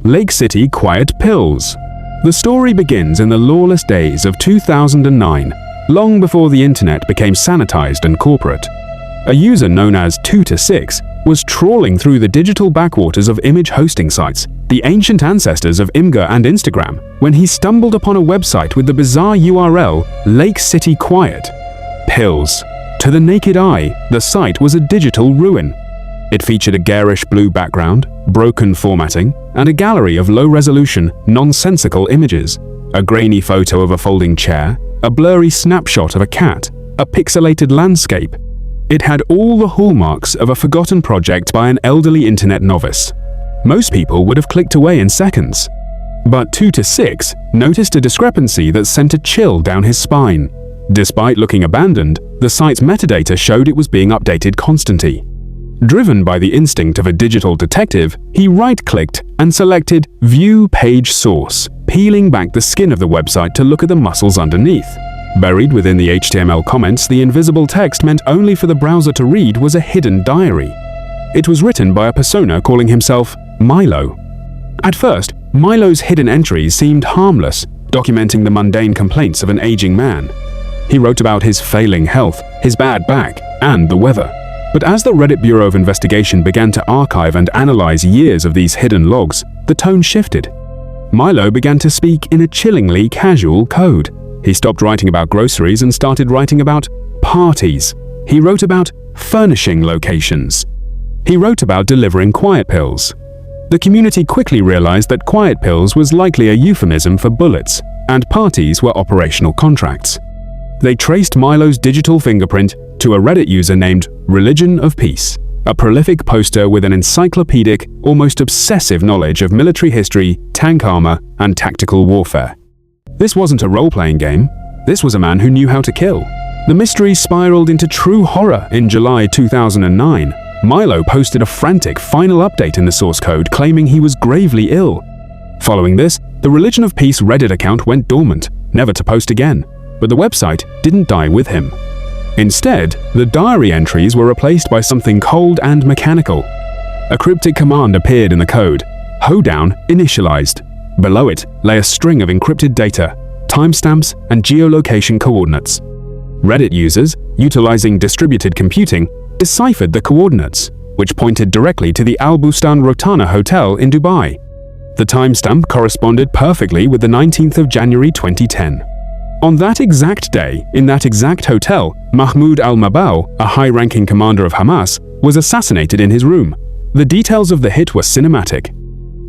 Lake City Quiet Pills. The story begins in the lawless days of 2009, long before the internet became sanitized and corporate. A user known as 2to6 was trawling through the digital backwaters of image hosting sites, the ancient ancestors of Imgur and Instagram, when he stumbled upon a website with the bizarre URL Lake City Quiet Pills. To the naked eye, the site was a digital ruin. It featured a garish blue background, broken formatting, and a gallery of low-resolution, nonsensical images. A grainy photo of a folding chair, a blurry snapshot of a cat, a pixelated landscape. It had all the hallmarks of a forgotten project by an elderly internet novice. Most people would have clicked away in seconds. But 2to6 noticed a discrepancy that sent a chill down his spine. Despite looking abandoned, the site's metadata showed it was being updated constantly. Driven by the instinct of a digital detective, he right-clicked and selected View Page Source, peeling back the skin of the website to look at the muscles underneath. Buried within the HTML comments, the invisible text meant only for the browser to read was a hidden diary. It was written by a persona calling himself Milo. At first, Milo's hidden entries seemed harmless, documenting the mundane complaints of an aging man. He wrote about his failing health, his bad back, and the weather. But as the Reddit Bureau of Investigation began to archive and analyze years of these hidden logs, the tone shifted. Milo began to speak in a chillingly casual code. He stopped writing about groceries and started writing about parties. He wrote about furnishing locations. He wrote about delivering quiet pills. The community quickly realized that quiet pills was likely a euphemism for bullets, and parties were operational contracts. They traced Milo's digital fingerprint to a Reddit user named Religion of Peace, a prolific poster with an encyclopedic, almost obsessive knowledge of military history, tank armor, and tactical warfare. This wasn't a role-playing game. This was a man who knew how to kill. The mystery spiraled into true horror in July 2009. Milo posted a frantic final update in the source code claiming he was gravely ill. Following this, the Religion of Peace Reddit account went dormant, never to post again. But the website didn't die with him. Instead, the diary entries were replaced by something cold and mechanical. A cryptic command appeared in the code, hoedown initialized. Below it lay a string of encrypted data, timestamps, and geolocation coordinates. Reddit users, utilizing distributed computing, deciphered the coordinates, which pointed directly to the Al Bustan Rotana Hotel in Dubai. The timestamp corresponded perfectly with the 19th of January 2010. On that exact day, in that exact hotel, Mahmoud al-Mabou, a high-ranking commander of Hamas, was assassinated in his room. The details of the hit were cinematic.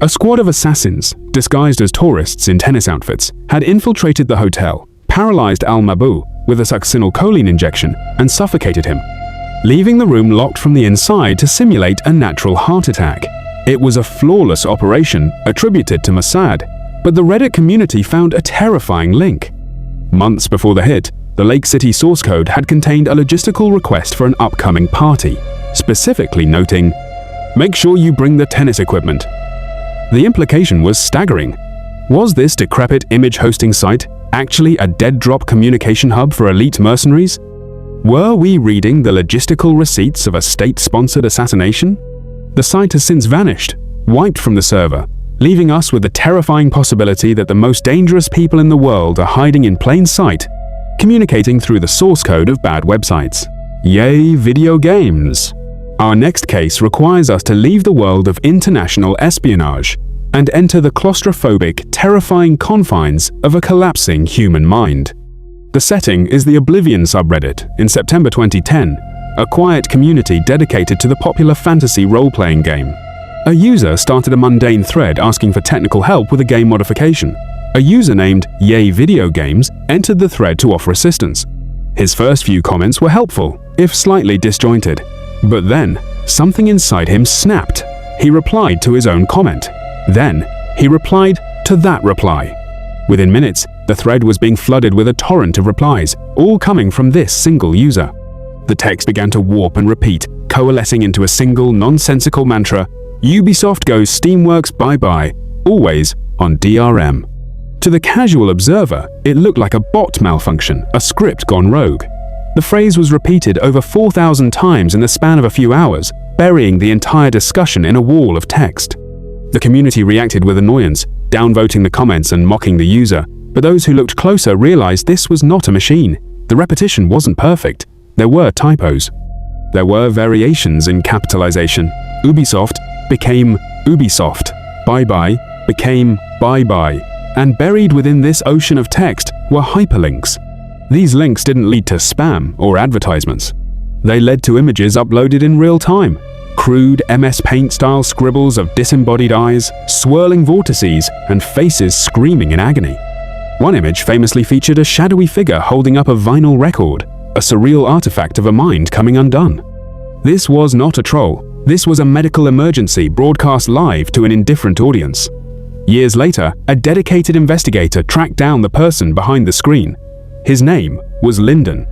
A squad of assassins, disguised as tourists in tennis outfits, had infiltrated the hotel, paralyzed al-Mabou with a succinylcholine injection, and suffocated him, leaving the room locked from the inside to simulate a natural heart attack. It was a flawless operation attributed to Mossad, but the Reddit community found a terrifying link. Months before the hit, the Lake City source code had contained a logistical request for an upcoming party, specifically noting, "Make sure you bring the tennis equipment." The implication was staggering. Was this decrepit image hosting site actually a dead-drop communication hub for elite mercenaries? Were we reading the logistical receipts of a state-sponsored assassination? The site has since vanished, wiped from the server, leaving us with the terrifying possibility that the most dangerous people in the world are hiding in plain sight, communicating through the source code of bad websites. Yay, video games! Our next case requires us to leave the world of international espionage and enter the claustrophobic, terrifying confines of a collapsing human mind. The setting is the Oblivion subreddit in September 2010, a quiet community dedicated to the popular fantasy role-playing game. A user started a mundane thread asking for technical help with a game modification. A user named Yay Video Games entered the thread to offer assistance. His first few comments were helpful, if slightly disjointed. But then, something inside him snapped. He replied to his own comment. Then, he replied to that reply. Within minutes, the thread was being flooded with a torrent of replies, all coming from this single user. The text began to warp and repeat, coalescing into a single nonsensical mantra: Ubisoft goes Steamworks bye-bye, always on DRM. To the casual observer, it looked like a bot malfunction, a script gone rogue. The phrase was repeated over 4,000 times in the span of a few hours, burying the entire discussion in a wall of text. The community reacted with annoyance, downvoting the comments and mocking the user, but those who looked closer realized this was not a machine. The repetition wasn't perfect. There were typos. There were variations in capitalization. Ubisoft became Ubisoft. Bye-bye became bye-bye. And buried within this ocean of text were hyperlinks. These links didn't lead to spam or advertisements. They led to images uploaded in real time. Crude MS Paint-style scribbles of disembodied eyes, swirling vortices, and faces screaming in agony. One image famously featured a shadowy figure holding up a vinyl record, a surreal artifact of a mind coming undone. This was not a troll. This was a medical emergency broadcast live to an indifferent audience. Years later, a dedicated investigator tracked down the person behind the screen. His name was Lyndon.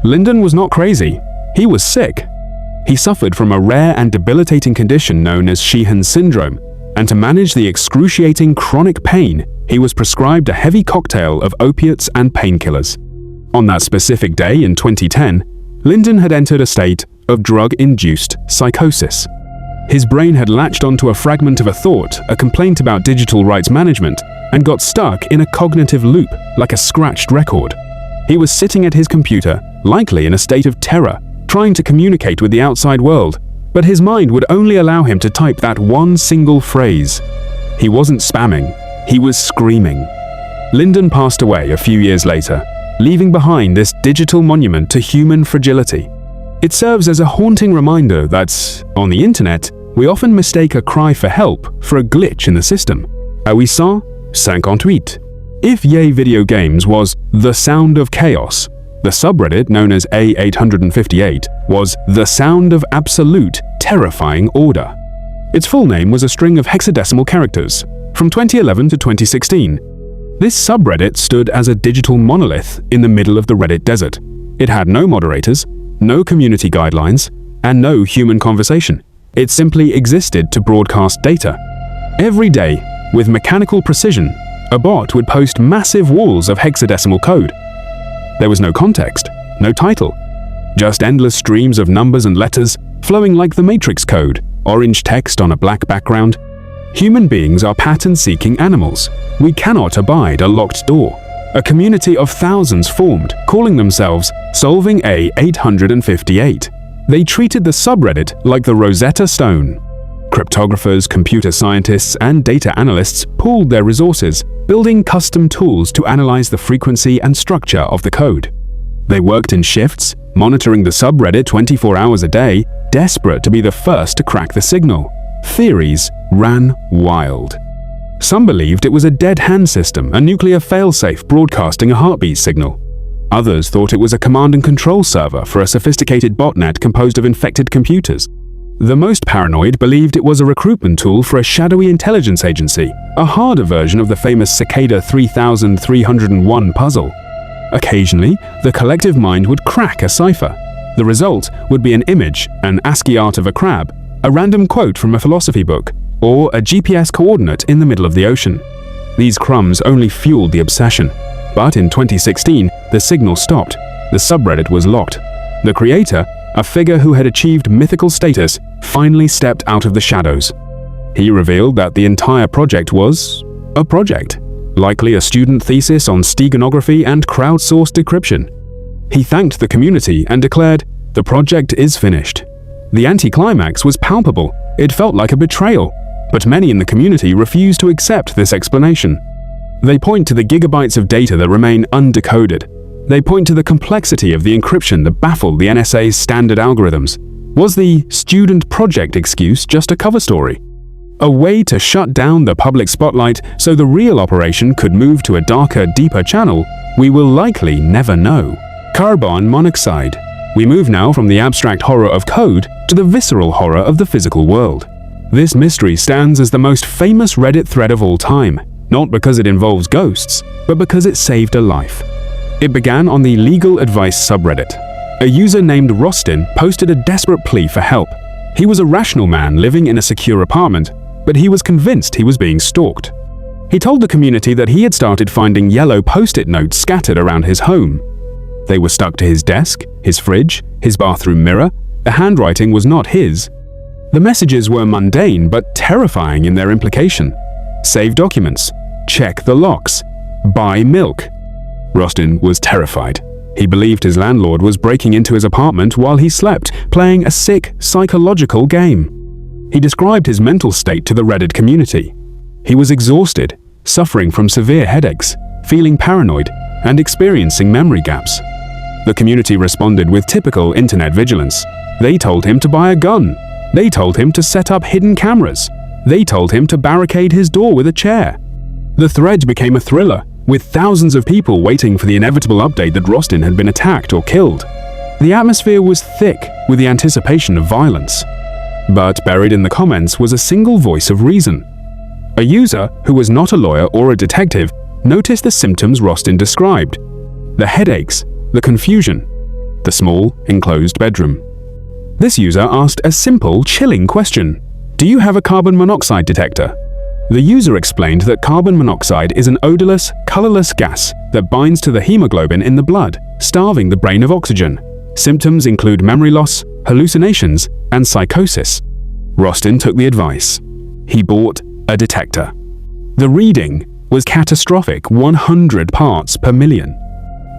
Lyndon was not crazy. He was sick. He suffered from a rare and debilitating condition known as Sheehan syndrome, and to manage the excruciating chronic pain, he was prescribed a heavy cocktail of opiates and painkillers. On that specific day in 2010, Lyndon had entered a state of drug-induced psychosis. His brain had latched onto a fragment of a thought, a complaint about digital rights management, and got stuck in a cognitive loop like a scratched record. He was sitting at his computer, likely in a state of terror, trying to communicate with the outside world, but his mind would only allow him to type that one single phrase. He wasn't spamming, he was screaming. Lyndon passed away a few years later, leaving behind this digital monument to human fragility. It serves as a haunting reminder that, on the internet, we often mistake a cry for help for a glitch in the system. 858. If Yay Video Games was the sound of chaos, the subreddit known as A858 was the sound of absolute, terrifying order. Its full name was a string of hexadecimal characters, from 2011 to 2016. This subreddit stood as a digital monolith in the middle of the Reddit desert. It had no moderators, no community guidelines, and no human conversation. It simply existed to broadcast data. Every day, with mechanical precision, a bot would post massive walls of hexadecimal code. There was no context, no title, just endless streams of numbers and letters flowing like the Matrix code, orange text on a black background. Human beings are pattern-seeking animals. We cannot abide a locked door. A community of thousands formed, calling themselves Solving A858. They treated the subreddit like the Rosetta Stone. Cryptographers, computer scientists, and data analysts pooled their resources, building custom tools to analyze the frequency and structure of the code. They worked in shifts, monitoring the subreddit 24 hours a day, desperate to be the first to crack the signal. Theories ran wild. Some believed it was a dead hand system, a nuclear failsafe broadcasting a heartbeat signal. Others thought it was a command and control server for a sophisticated botnet composed of infected computers. The most paranoid believed it was a recruitment tool for a shadowy intelligence agency, a harder version of the famous Cicada 3301 puzzle. Occasionally, the collective mind would crack a cipher. The result would be an image, an ASCII art of a crab, a random quote from a philosophy book, or a GPS coordinate in the middle of the ocean. These crumbs only fueled the obsession. But in 2016, the signal stopped. The subreddit was locked. The creator, a figure who had achieved mythical status, finally stepped out of the shadows. He revealed that the entire project was a project, likely a student thesis on steganography and crowdsourced decryption. He thanked the community and declared, "The project is finished." The anticlimax was palpable. It felt like a betrayal, but many in the community refused to accept this explanation. They point to the gigabytes of data that remain undecoded. They point to the complexity of the encryption that baffled the NSA's standard algorithms. Was the student project excuse just a cover story? A way to shut down the public spotlight so the real operation could move to a darker, deeper channel? We will likely never know. Carbon monoxide. We move now from the abstract horror of code to the visceral horror of the physical world. This mystery stands as the most famous Reddit thread of all time, not because it involves ghosts, but because it saved a life. It began on the legal advice subreddit. A user named Rostin posted a desperate plea for help. He was a rational man living in a secure apartment, but he was convinced he was being stalked. He told the community that he had started finding yellow post-it notes scattered around his home. They were stuck to his desk, his fridge, his bathroom mirror. The handwriting was not his. The messages were mundane but terrifying in their implication. Save documents. Check the locks. Buy milk. Rostin was terrified. He believed his landlord was breaking into his apartment while he slept, playing a sick, psychological game. He described his mental state to the Reddit community. He was exhausted, suffering from severe headaches, feeling paranoid, and experiencing memory gaps. The community responded with typical internet vigilance. They told him to buy a gun. They told him to set up hidden cameras. They told him to barricade his door with a chair. The thread became a thriller, with thousands of people waiting for the inevitable update that Rostin had been attacked or killed. The atmosphere was thick with the anticipation of violence. But buried in the comments was a single voice of reason. A user, who was not a lawyer or a detective, noticed the symptoms Rostin described: the headaches, the confusion, the small, enclosed bedroom. This user asked a simple, chilling question: "Do you have a carbon monoxide detector?" The user explained that carbon monoxide is an odorless, colorless gas that binds to the hemoglobin in the blood, starving the brain of oxygen. Symptoms include memory loss, hallucinations, and psychosis. Rostin took the advice. He bought a detector. The reading was catastrophic, 100 parts per million.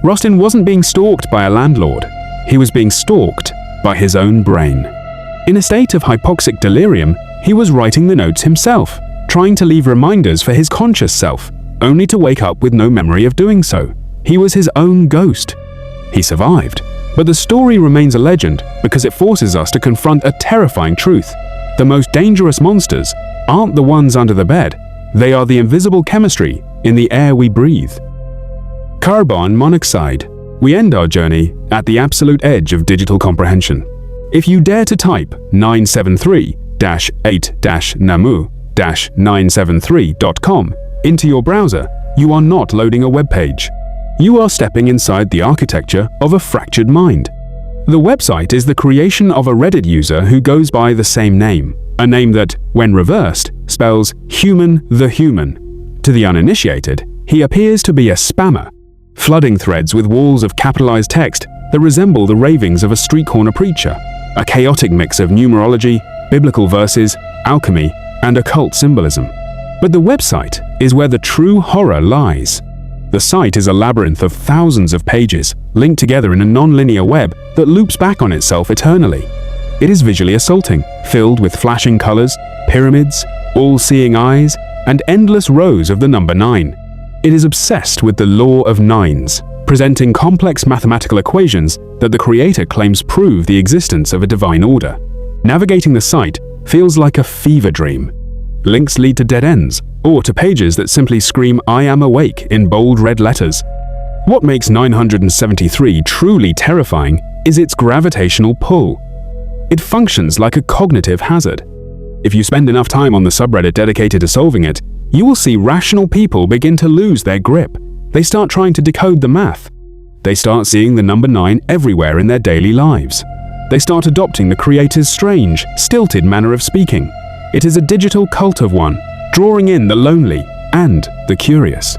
Rostin wasn't being stalked by a landlord. He was being stalked by his own brain. In a state of hypoxic delirium, he was writing the notes himself, trying to leave reminders for his conscious self, only to wake up with no memory of doing so. He was his own ghost. He survived, but the story remains a legend because it forces us to confront a terrifying truth. The most dangerous monsters aren't the ones under the bed. They are the invisible chemistry in the air we breathe. Carbon monoxide. We end our journey at the absolute edge of digital comprehension. If you dare to type 973-8-namu-973.com into your browser, you are not loading a web page. You are stepping inside the architecture of a fractured mind. The website is the creation of a Reddit user who goes by the same name, a name that, when reversed, spells human the human. To the uninitiated, he appears to be a spammer, flooding threads with walls of capitalized text that resemble the ravings of a street corner preacher, a chaotic mix of numerology, biblical verses, alchemy, and occult symbolism. But the website is where the true horror lies. The site is a labyrinth of thousands of pages, linked together in a non-linear web that loops back on itself eternally. It is visually assaulting, filled with flashing colors, pyramids, all-seeing eyes, and endless rows of the number 9. It is obsessed with the law of nines, presenting complex mathematical equations that the creator claims prove the existence of a divine order. Navigating the site feels like a fever dream. Links lead to dead ends, or to pages that simply scream "I am awake" in bold red letters. What makes 973 truly terrifying is its gravitational pull. It functions like a cognitive hazard. If you spend enough time on the subreddit dedicated to solving it, you will see rational people begin to lose their grip. They start trying to decode the math. They start seeing the number 9 everywhere in their daily lives. They start adopting the creator's strange, stilted manner of speaking. It is a digital cult of one, drawing in the lonely and the curious.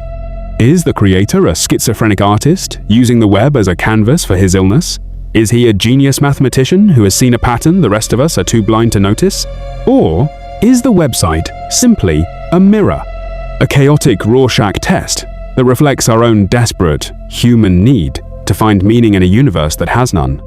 Is the creator a schizophrenic artist, using the web as a canvas for his illness? Is he a genius mathematician who has seen a pattern the rest of us are too blind to notice? Or is the website simply a mirror, a chaotic Rorschach test that reflects our own desperate human need to find meaning in a universe that has none?